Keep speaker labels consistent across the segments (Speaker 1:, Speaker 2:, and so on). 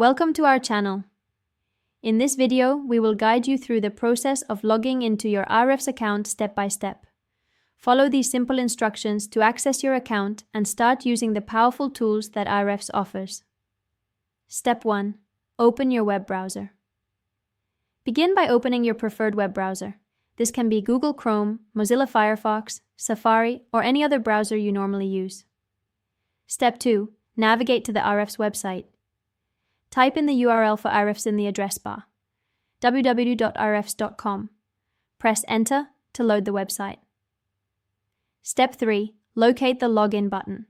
Speaker 1: Welcome to our channel. In this video, we will guide you through the process of logging into your Ahrefs account step by step. Follow these simple instructions to access your account and start using the powerful tools that Ahrefs offers. Step 1. Open your web browser. Begin by opening your preferred web browser. This can be Google Chrome, Mozilla Firefox, Safari, or any other browser you normally use. Step 2. Navigate to the Ahrefs website. Type in the URL for Ahrefs in the address bar, www.ahrefs.com. Press Enter to load the website. Step 3. Locate the Login button.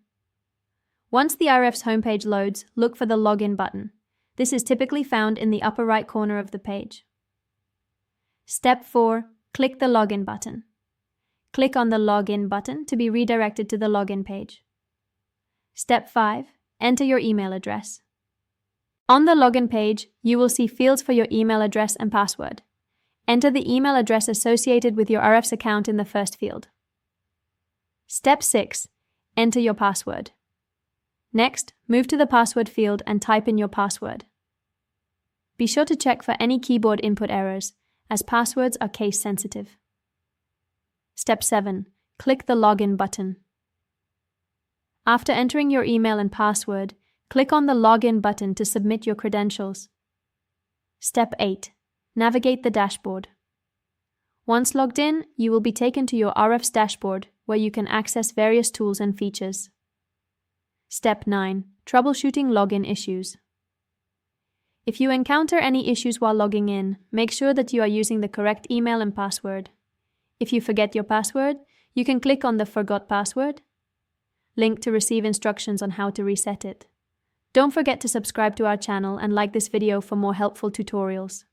Speaker 1: Once the Ahrefs homepage loads, look for the Login button. This is typically found in the upper right corner of the page. Step 4. Click the Login button. Click on the Login button to be redirected to the login page. Step 5. Enter your email address. On the login page, you will see fields for your email address and password. Enter the email address associated with your Ahrefs account in the first field. Step 6. Enter your password. Next, move to the password field and type in your password. Be sure to check for any keyboard input errors, as passwords are case sensitive. Step 7. Click the Login button. After entering your email and password, click on the Login button to submit your credentials. Step 8. Navigate the dashboard. Once logged in, you will be taken to your Ahrefs dashboard, where you can access various tools and features. Step 9. Troubleshooting login issues. If you encounter any issues while logging in, make sure that you are using the correct email and password. If you forget your password, you can click on the Forgot Password link to receive instructions on how to reset it. Don't forget to subscribe to our channel and like this video for more helpful tutorials.